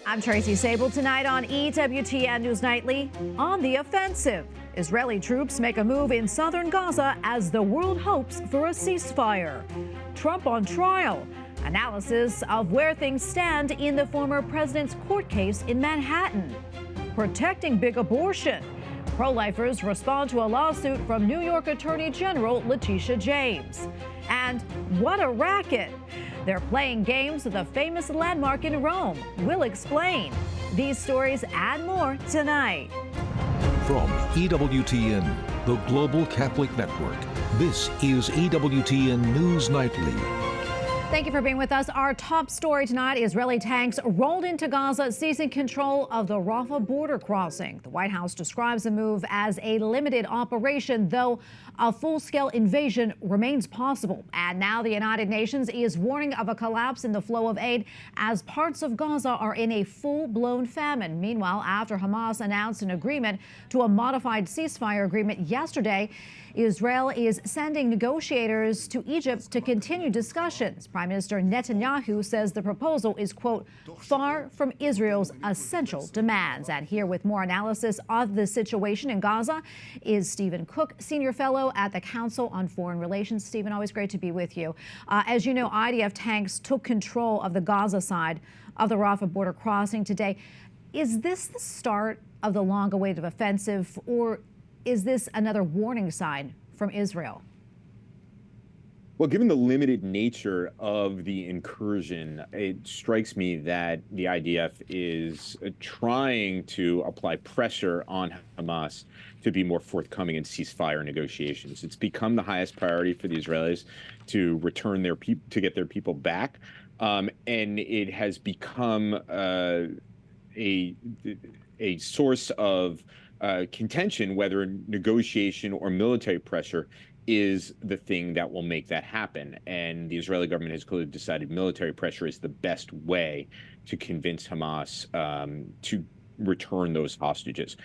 I'm Tracy Sabol. Tonight on EWTN News Nightly, on the offensive. Israeli troops make a move in southern Gaza as the world hopes for a ceasefire. Trump on trial. Analysis of where things stand in the former president's court case in Manhattan. Protecting big abortion. Pro-lifers respond to a lawsuit from New York Attorney General Letitia James. And what a racket! They're playing games with a famous landmark in Rome. We'll explain. These stories and more tonight. From EWTN, the Global Catholic Network, this is EWTN News Nightly. Thank you for being with us. Our top story tonight: Israeli tanks rolled into Gaza, seizing control of the Rafah border crossing. The White House describes the move as a limited operation, though a full-scale invasion remains possible. And now the United Nations is warning of a collapse in the flow of aid as parts of Gaza are in a full-blown famine. Meanwhile, after Hamas announced an agreement to a modified ceasefire agreement yesterday, Israel is sending negotiators to Egypt to continue discussions. Prime Minister Netanyahu says the proposal is, quote, far from Israel's essential demands. And here with more analysis of the situation in Gaza is Stephen Cook, Senior Fellow at the Council on Foreign Relations. Stephen, always great to be with you. As you know, IDF tanks took control of the Gaza side of the Rafah border crossing today. Is this the start of the long-awaited offensive, or is this another warning sign from Israel? Well, given the limited nature of the incursion, it strikes me that the IDF is trying to apply pressure on Hamas to be more forthcoming in ceasefire negotiations. It's become the highest priority for the Israelis to return their to get their people back, and it has become a source of contention whether negotiation or military pressure is the thing that will make that happen. And the Israeli government has clearly decided military pressure is the best way to convince Hamas to return those hostages.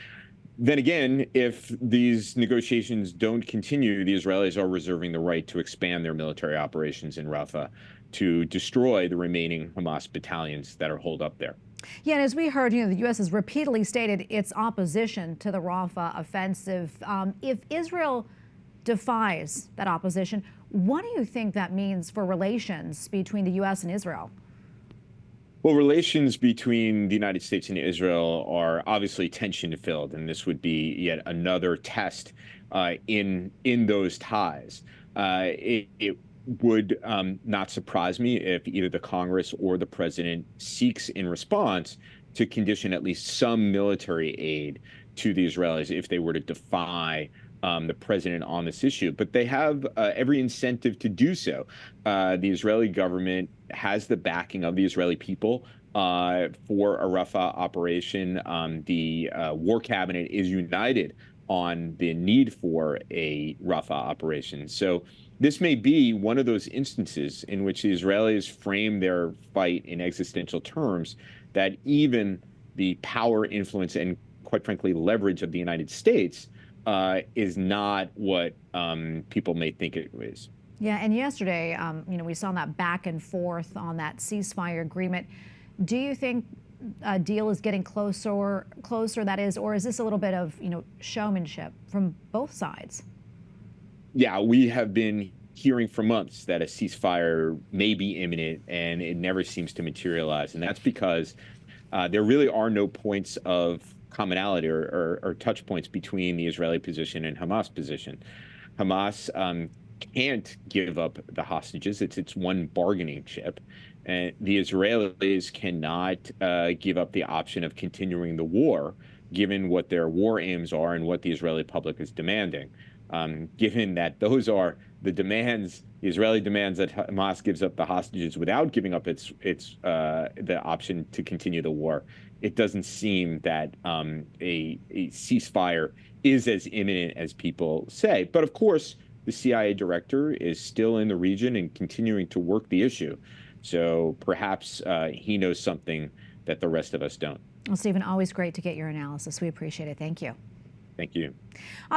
Then again, if these negotiations don't continue, the Israelis are reserving the right to expand their military operations in Rafah to destroy the remaining Hamas battalions that are holed up there. Yeah, and as we heard, the U.S. has repeatedly stated its opposition to the Rafah offensive. If Israel defies that opposition, what do you think that means for relations between the U.S. and Israel? Well, relations between the United States and Israel are obviously tension-filled, and this would be yet another test in those ties. It would not surprise me if either the Congress or the president seeks in response to condition at least some military aid to the Israelis if they were to defy the president on this issue. But they have every incentive to do so. The Israeli government has the backing of the Israeli people for a Rafah operation. The war cabinet is united on the need for a Rafah operation. So this may be one of those instances in which the Israelis frame their fight in existential terms that even the power, influence, and quite frankly, leverage of the United States is not what people may think it is. Yeah, and yesterday, we saw that back and forth on that ceasefire agreement. Do you think a deal is getting closer, that is, or is this a little bit of, showmanship from both sides? Yeah, we have been hearing for months that a ceasefire may be imminent, and it never seems to materialize. And that's because there really are no points of commonality or touch points between the Israeli position and Hamas position. Hamas can't give up the hostages. It's its one bargaining chip. And the Israelis cannot give up the option of continuing the war, given what their war aims are and what the Israeli public is demanding. Given that those are the demands, the Israeli demands that Hamas gives up the hostages without giving up the option to continue the war, it doesn't seem that a ceasefire is as imminent as people say. But of course, the CIA director is still in the region and continuing to work the issue. So perhaps he knows something that the rest of us don't. Well, Stephen, always great to get your analysis. We appreciate it. Thank you. Thank you.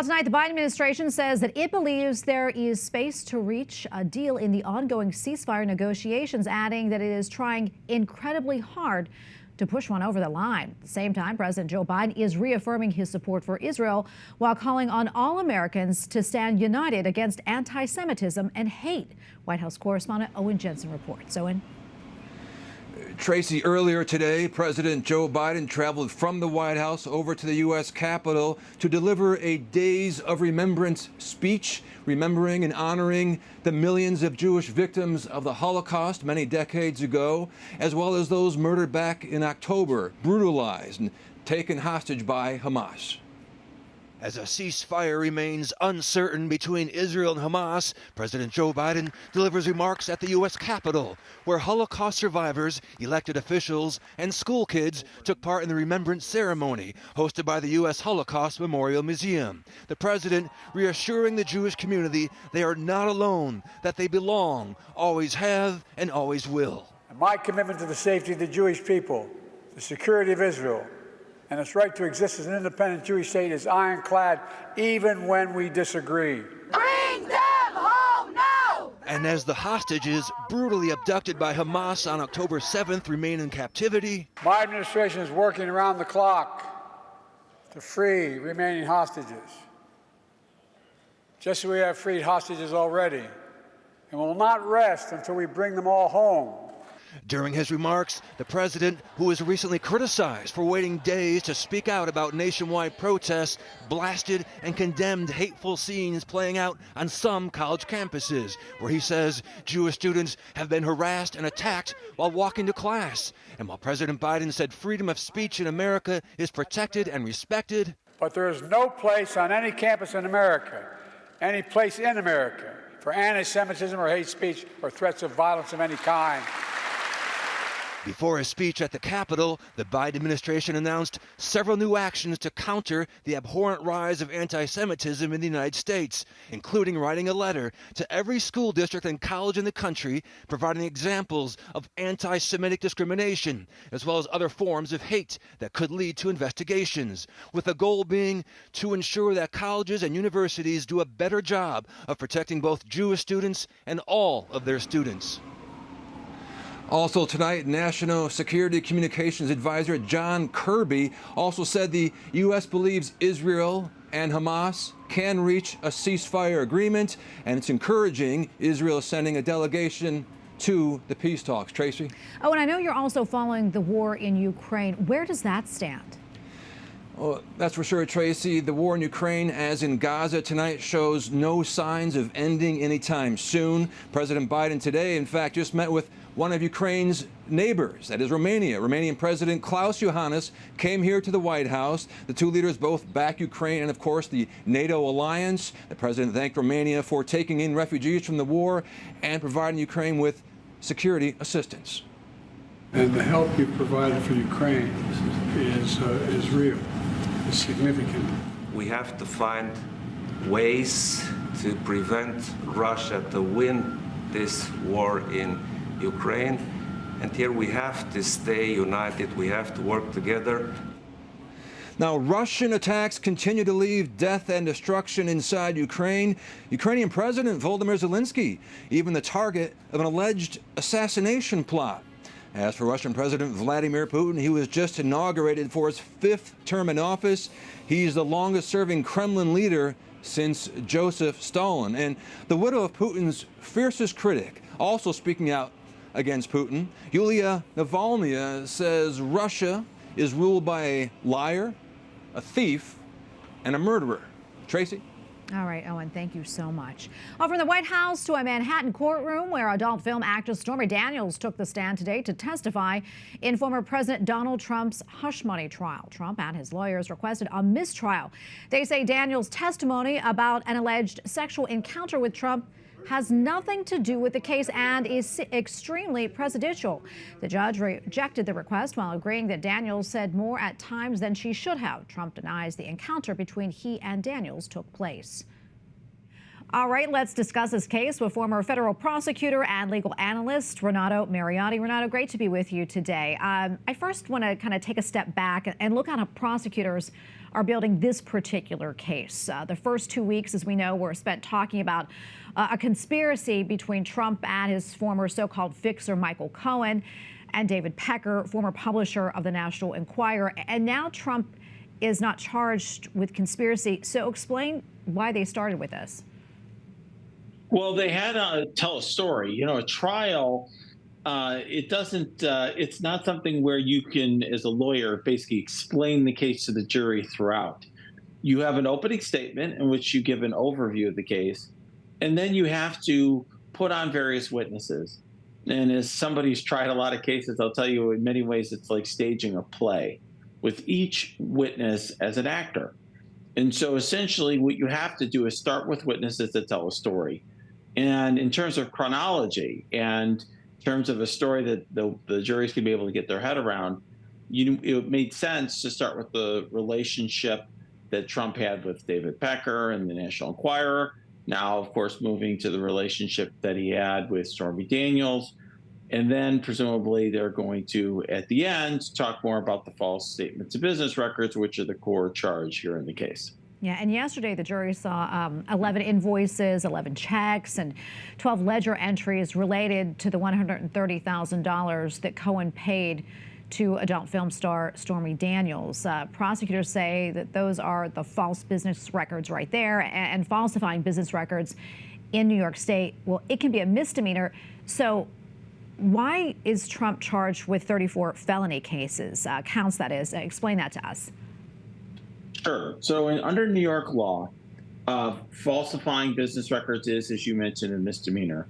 Tonight, the Biden administration says that it believes there is space to reach a deal in the ongoing ceasefire negotiations, adding that it is trying incredibly hard to push one over the line. At the same time, President Joe Biden is reaffirming his support for Israel while calling on all Americans to stand united against anti-Semitism and hate. White House correspondent Owen Jensen reports. Owen. Tracy, earlier today, President Joe Biden traveled from the White House over to the U.S. Capitol to deliver a Days of Remembrance speech, remembering and honoring the millions of Jewish victims of the Holocaust many decades ago, as well as those murdered back in October, brutalized and taken hostage by Hamas. As a ceasefire remains uncertain between Israel and Hamas, President Joe Biden delivers remarks at the U.S. Capitol, where Holocaust survivors, elected officials, and school kids took part in the remembrance ceremony hosted by the U.S. Holocaust Memorial Museum. The president reassuring the Jewish community they are not alone, that they belong, always have, and always will. My commitment to the safety of the Jewish people, the security of Israel, and its right to exist as an independent Jewish state is ironclad, even when we disagree. Bring them home now! And as the hostages brutally abducted by Hamas on October 7th remain in captivity, my administration is working around the clock to free remaining hostages, just as we have freed hostages already, and will not rest until we bring them all home. During his remarks, the president, who was recently criticized for waiting days to speak out about nationwide protests, blasted and condemned hateful scenes playing out on some college campuses, where he says Jewish students have been harassed and attacked while walking to class. And while President Biden said freedom of speech in America is protected and respected, but there is no place on any campus in America, any place in America, for anti-Semitism or hate speech or threats of violence of any kind. Before his speech at the Capitol, the Biden administration announced several new actions to counter the abhorrent rise of anti-Semitism in the United States, including writing a letter to every school district and college in the country providing examples of anti-Semitic discrimination, as well as other forms of hate that could lead to investigations, with the goal being to ensure that colleges and universities do a better job of protecting both Jewish students and all of their students. Also tonight, National Security Communications Advisor John Kirby also said the U.S. believes Israel and Hamas can reach a ceasefire agreement, and it's encouraging Israel sending a delegation to the peace talks. Tracy? Oh, and I know you're also following the war in Ukraine. Where does that stand? Well, that's for sure, Tracy. The war in Ukraine, as in Gaza tonight, shows no signs of ending anytime soon. President Biden today, in fact, just met with one of Ukraine's neighbors, that is Romania. Romanian President Klaus Iohannis came here to the White House. The two leaders both back Ukraine and, of course, the NATO alliance. The president thanked Romania for taking in refugees from the war and providing Ukraine with security assistance. And the help you provided for Ukraine is real, is significant. We have to find ways to prevent Russia to win this war in Ukraine, and here we have to stay united. We have to work together. Now, Russian attacks continue to leave death and destruction inside Ukraine. Ukrainian President Volodymyr Zelensky, even the target of an alleged assassination plot. As for Russian President Vladimir Putin, he was just inaugurated for his 5th term in office. He's the longest-serving Kremlin leader since Joseph Stalin. And the widow of Putin's fiercest critic, also speaking out against Putin, Yulia Navalny, says Russia is ruled by a liar, a thief, and a murderer. Tracy? All right, Owen, thank you so much. From the White House to a Manhattan courtroom where adult film actress Stormy Daniels took the stand today to testify in former President Donald Trump's hush money trial. Trump and his lawyers requested a mistrial. They say Daniels' testimony about an alleged sexual encounter with Trump has nothing to do with the case and is extremely prejudicial. The judge rejected the request while agreeing that Daniels said more at times than she should have. Trump denies the encounter between he and Daniels took place. All right, let's discuss this case with former federal prosecutor and legal analyst Renato Mariotti. Renato, great to be with you today. I first want to kind of take a step back and look at how prosecutors are building this particular case. The first 2 weeks, as we know, were spent talking about a conspiracy between Trump and his former so-called fixer Michael Cohen and David Pecker, former publisher of the National Enquirer. And now Trump is not charged with conspiracy. So explain why they started with this. Well, they had to tell a story. You know, a trial, it's not something where you can, as a lawyer, basically explain the case to the jury throughout. You have an opening statement in which you give an overview of the case, and then you have to put on various witnesses. And as somebody who's tried a lot of cases, I'll tell you, in many ways, it's like staging a play with each witness as an actor. And so essentially what you have to do is start with witnesses that tell a story. And in terms of chronology and in terms of a story that the juries can be able to get their head around, it made sense to start with the relationship that Trump had with David Pecker and the National Enquirer. Now, of course, moving to the relationship that he had with Stormy Daniels. And then presumably they're going to, at the end, talk more about the false statements of business records, which are the core charge here in the case. Yeah, and yesterday the jury saw 11 invoices, 11 checks, and 12 ledger entries related to the $130,000 that Cohen paid to adult film star Stormy Daniels. Prosecutors say that those are the false business records right there, and falsifying business records in New York State, well, it can be a misdemeanor. So why is Trump charged with 34 felony cases, counts that is? Explain that to us. Sure. So under New York law, falsifying business records is, as you mentioned, a misdemeanor.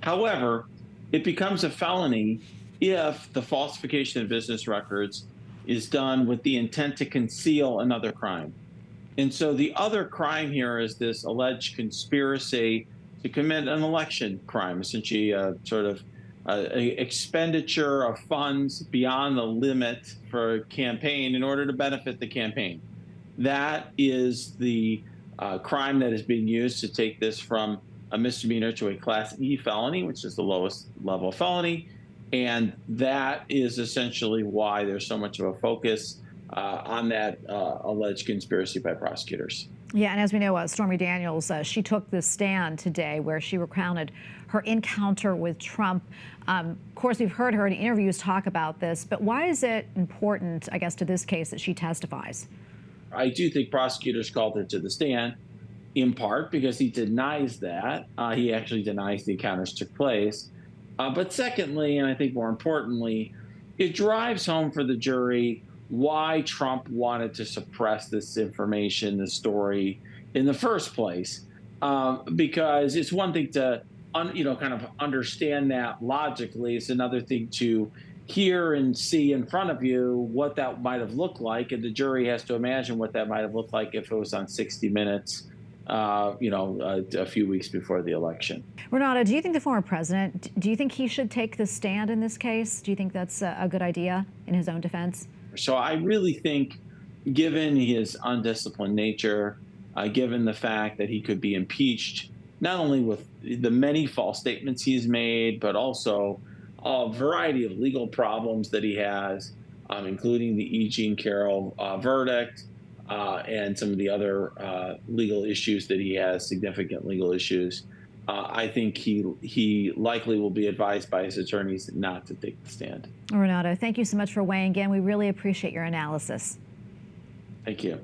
However, it becomes a felony if the falsification of business records is done with the intent to conceal another crime. And so the other crime here is this alleged conspiracy to commit an election crime, essentially a sort of expenditure of funds beyond the limit for a campaign in order to benefit the campaign. That is the crime that is being used to take this from a misdemeanor to a Class E felony, which is the lowest level felony. And that is essentially why there's so much of a focus on that alleged conspiracy by prosecutors. Yeah, and as we know, Stormy Daniels, she took the stand today where she recounted her encounter with Trump. Of course, we've heard her in interviews talk about this, but why is it important, I guess, to this case that she testifies? I do think prosecutors called her to the stand, in part because he denies that. He actually denies the encounters took place. But secondly, and I think more importantly, it drives home for the jury why Trump wanted to suppress this information, the story, in the first place. Because it's one thing to, kind of understand that logically. It's another thing to hear and see in front of you what that might have looked like, and the jury has to imagine what that might have looked like if it was on 60 Minutes, a few weeks before the election. Renato, do you think the former president, do you think he should take the stand in this case? Do you think that's a good idea in his own defense? So I really think, given his undisciplined nature, given the fact that he could be impeached, not only with the many false statements he's made, but also a variety of legal problems that he has, including the E. Jean Carroll verdict and some of the other legal issues that he has, significant legal issues. I think he likely will be advised by his attorneys not to take the stand. Renato, thank you so much for weighing in. We really appreciate your analysis. Thank you.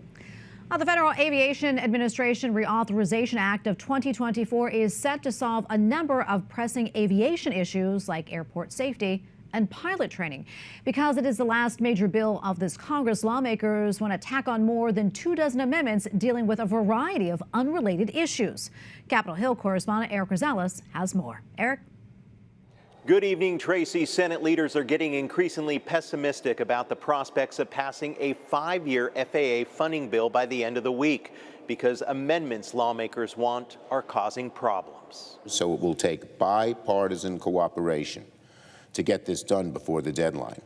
The Federal Aviation Administration Reauthorization Act of 2024 is set to solve a number of pressing aviation issues like airport safety and pilot training. Because it is the last major bill of this Congress, lawmakers want to tack on more than 24 amendments dealing with a variety of unrelated issues. Capitol Hill correspondent Eric Rosales has more. Eric? Good evening, Tracy. Senate leaders are getting increasingly pessimistic about the prospects of passing a 5-year FAA funding bill by the end of the week because amendments lawmakers want are causing problems. So it will take bipartisan cooperation to get this done before the deadline.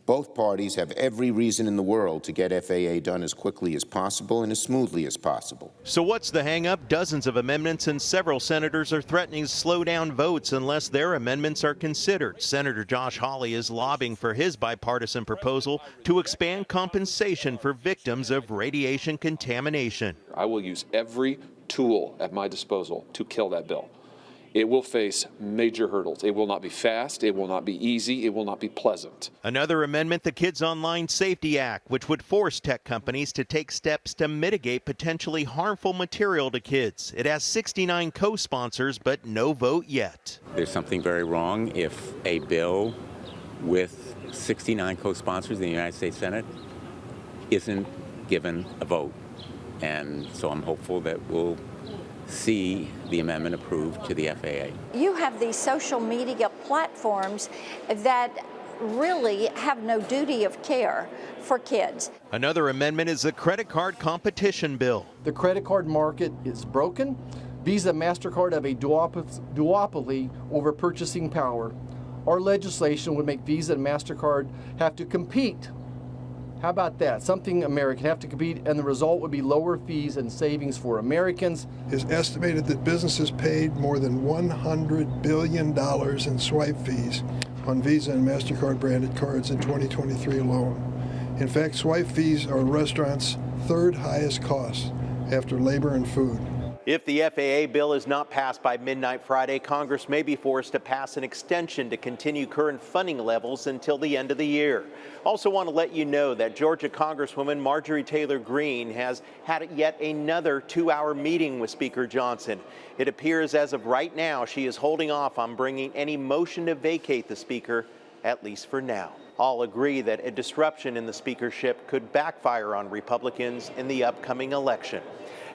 Both parties have every reason in the world to get FAA done as quickly as possible and as smoothly as possible. So what's the hang-up? Dozens of amendments and several senators are threatening to slow down votes unless their amendments are considered. Senator Josh Hawley is lobbying for his bipartisan proposal to expand compensation for victims of radiation contamination. I will use every tool at my disposal to kill that bill. It will face major hurdles. It will not be fast. It will not be easy. It will not be pleasant. Another amendment, the Kids Online Safety Act, which would force tech companies to take steps to mitigate potentially harmful material to kids. It has 69 co-sponsors, but no vote yet. There's something very wrong if a bill with 69 co-sponsors in the United States Senate isn't given a vote. And so I'm hopeful that we'll see the amendment approved to the FAA. You have these social media platforms that really have no duty of care for kids. Another amendment is the credit card competition bill. The credit card market is broken. Visa and MasterCard have a duopoly over purchasing power. Our legislation would make Visa and MasterCard have to compete. How about that? Something American have to compete, and the result would be lower fees and savings for Americans. It's estimated that businesses paid more than $100 billion in swipe fees on Visa and MasterCard branded cards in 2023 alone. In fact, swipe fees are restaurants' third highest cost after labor and food. If the FAA bill is not passed by midnight Friday, Congress may be forced to pass an extension to continue current funding levels until the end of the year. Also want to let you know that Georgia Congresswoman Marjorie Taylor Greene has had yet another 2-hour meeting with Speaker Johnson. It appears as of right now she is holding off on bringing any motion to vacate the Speaker, at least for now. All agree that a disruption in the speakership could backfire on Republicans in the upcoming election.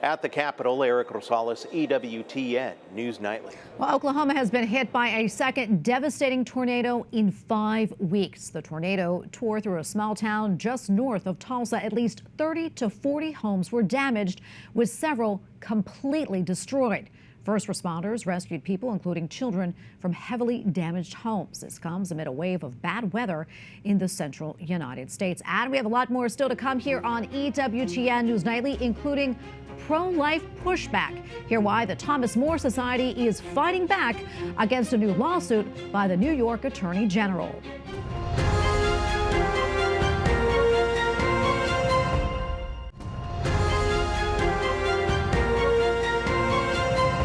At the Capitol, Eric Rosales, EWTN News Nightly. Well, Oklahoma has been hit by a second devastating tornado in 5 weeks. The tornado tore through a small town just north of Tulsa. At least 30 to 40 homes were damaged, with several completely destroyed. First responders rescued people, including children, from heavily damaged homes. This comes amid a wave of bad weather in the central United States. And we have a lot more still to come here on EWTN News Nightly, including pro-life pushback. Hear why the Thomas More Society is fighting back against a new lawsuit by the New York Attorney General.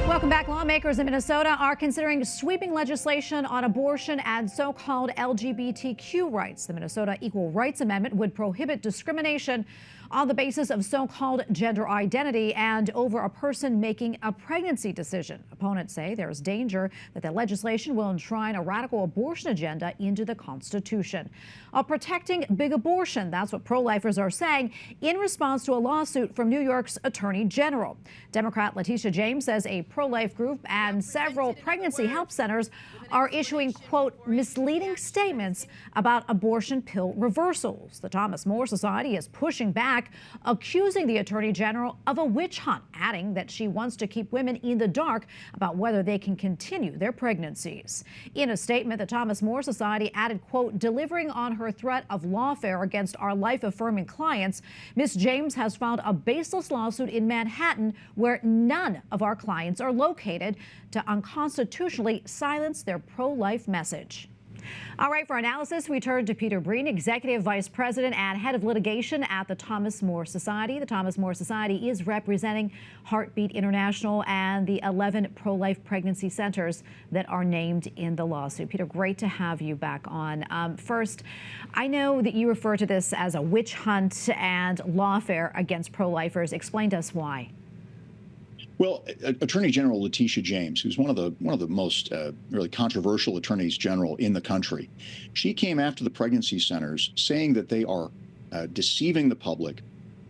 Welcome back. Lawmakers in Minnesota are considering sweeping legislation on abortion and so-called LGBTQ rights. The Minnesota Equal Rights Amendment would prohibit discrimination on the basis of so-called gender identity and over a person making a pregnancy decision. Opponents say there's danger that the legislation will enshrine a radical abortion agenda into the Constitution. Protecting big abortion, that's what pro-lifers are saying in response to a lawsuit from New York's Attorney General. Democrat Letitia James says a pro-life group and several pregnancy help centers are issuing, quote, misleading statements about abortion pill reversals. The Thomas More Society is pushing back, accusing the Attorney General of a witch hunt, adding that she wants to keep women in the dark about whether they can continue their pregnancies. In a statement, the Thomas More Society added, quote, delivering on her threat of lawfare against our life-affirming clients, Ms. James has filed a baseless lawsuit in Manhattan where none of our clients are located to unconstitutionally silence their pro-life message. All right, for analysis, we turn to Peter Breen, Executive Vice President and Head of Litigation at the Thomas More Society. The Thomas More Society is representing Heartbeat International and the 11 pro-life pregnancy centers that are named in the lawsuit. Peter, great to have you back on. First, I know that you refer to this as a witch hunt and lawfare against pro-lifers. Explain to us why. Well, Attorney General Letitia James, who's one of the most really controversial attorneys general in the country, she came after the pregnancy centers saying that they are deceiving the public,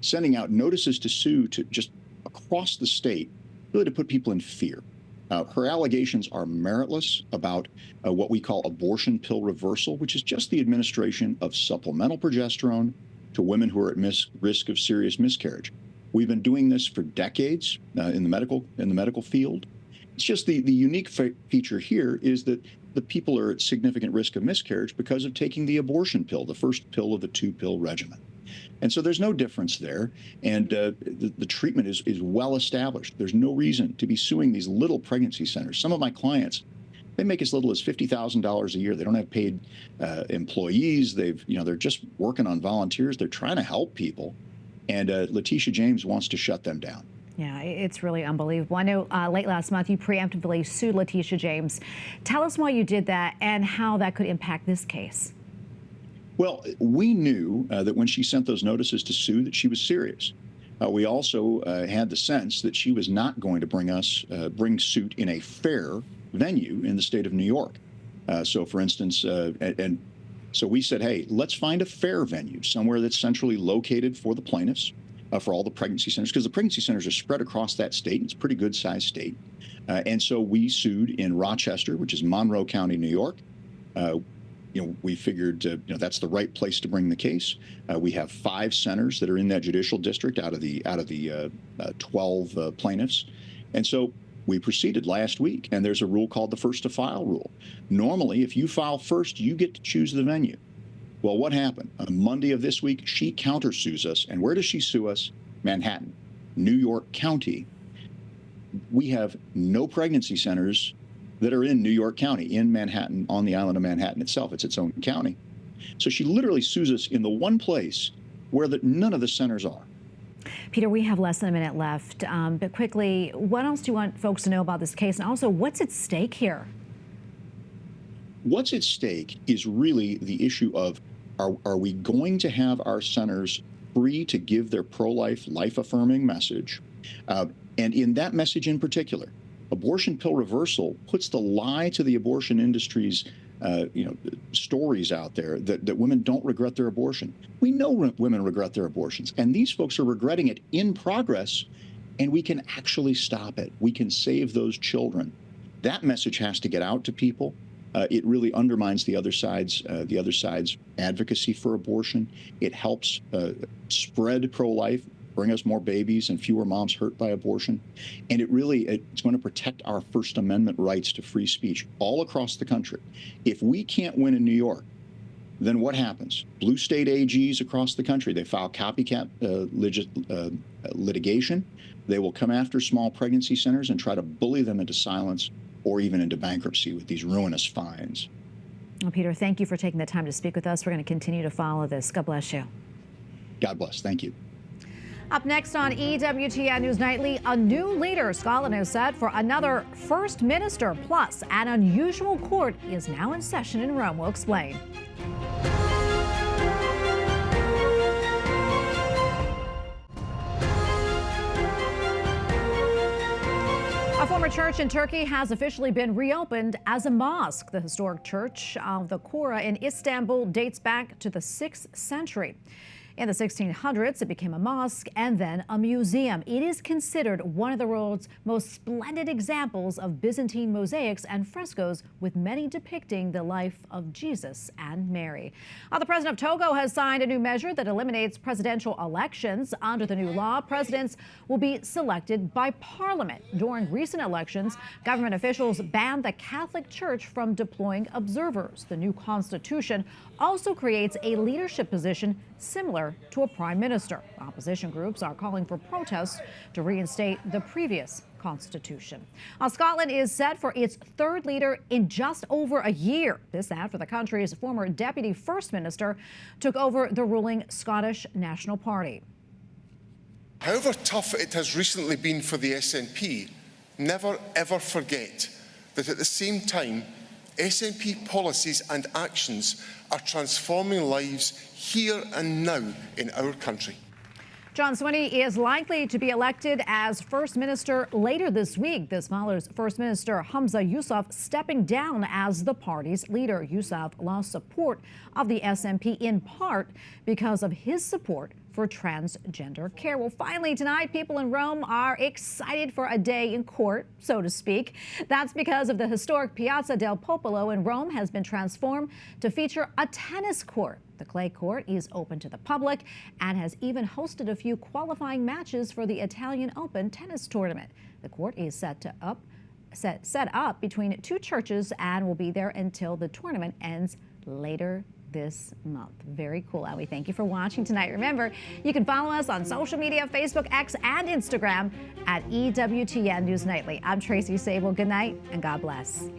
sending out notices to sue to just across the state, really to put people in fear. Her allegations are meritless about what we call abortion pill reversal, which is just the administration of supplemental progesterone to women who are at risk of serious miscarriage. We've been doing this for decades in the medical field. It's just the unique feature here is that the people are at significant risk of miscarriage because of taking the abortion pill, the first pill of the 2-pill regimen. And so there's no difference there. And the treatment is well established. There's no reason to be suing these little pregnancy centers. Some of my clients, they make as little as $50,000 a year. They don't have paid employees. They're just working on volunteers. They're trying to help people. And Letitia James wants to shut them down. Yeah, it's really unbelievable. I know late last month you preemptively sued Letitia James. Tell us why you did that and how that could impact this case. Well, we knew that when she sent those notices to sue that she was serious. We also had the sense that she was not going to bring suit in a fair venue in the state of New York. So, for instance, so we said, hey, let's find a fair venue, somewhere that's centrally located for the plaintiffs, for all the pregnancy centers, because the pregnancy centers are spread across that state. It's a pretty good-sized state. And so we sued in Rochester, which is Monroe County, New York. We figured, that's the right place to bring the case. We have 5 centers that are in that judicial district out of the 12 plaintiffs. And so we proceeded last week, and there's a rule called the first to file rule. Normally, if you file first, you get to choose the venue. Well, what happened? On Monday of this week, she countersues us. And where does she sue us? Manhattan, New York County. We have no pregnancy centers that are in New York County, in Manhattan, on the island of Manhattan itself. It's its own county. So she literally sues us in the one place where none of the centers are. Peter, we have less than a minute left, but quickly, what else do you want folks to know about this case? And also, what's at stake here? What's at stake is really the issue of, are we going to have our centers free to give their pro-life, life-affirming message? And in that message in particular, abortion pill reversal puts the lie to the abortion industry's stories out there that women don't regret their abortion. We know women regret their abortions, and these folks are regretting it in progress, and we can actually stop it. We can save those children. That message has to get out to people. It really undermines the other side's advocacy for abortion. It helps spread pro-life, bring us more babies and fewer moms hurt by abortion. And it's going to protect our First Amendment rights to free speech all across the country. If we can't win in New York, then what happens? Blue state AGs across the country, they file copycat litigation. They will come after small pregnancy centers and try to bully them into silence or even into bankruptcy with these ruinous fines. Well, Peter, thank you for taking the time to speak with us. We're going to continue to follow this. God bless you. God bless. Thank you. Up next on EWTN News Nightly, a new leader Scotland is set for another First Minister. Plus, an unusual court is now in session in Rome. We'll explain. A former church in Turkey has officially been reopened as a mosque. The historic church of the Kora in Istanbul dates back to the 6th century. In the 1600s, it became a mosque and then a museum. It is considered one of the world's most splendid examples of Byzantine mosaics and frescoes, with many depicting the life of Jesus and Mary. The president of Togo has signed a new measure that eliminates presidential elections. Under the new law, presidents will be selected by parliament. During recent elections, government officials banned the Catholic Church from deploying observers. The new constitution also creates a leadership position similar to a prime minister. Opposition groups are calling for protests to reinstate the previous constitution. Scotland is set for its third leader in just over a year. This after the country's former deputy first minister took over the ruling Scottish National Party. However tough it has recently been for the SNP, never ever forget that at the same time, SNP policies and actions are transforming lives here and now in our country. John Swinney is likely to be elected as First Minister later this week. This follows First Minister Humza Yousaf stepping down as the party's leader. Yousaf lost support of the SNP in part because of his support for transgender care. Well, finally tonight, people in Rome are excited for a day in court, so to speak. That's because of the historic Piazza del Popolo in Rome has been transformed to feature a tennis court. The clay court is open to the public and has even hosted a few qualifying matches for the Italian Open tennis tournament. The court is set set up between two churches and will be there until the tournament ends later this month. Very cool, Ellie. Thank you for watching tonight. Remember, you can follow us on social media, Facebook, X, and Instagram at EWTN News Nightly. I'm Tracy Sabol. Good night and God bless.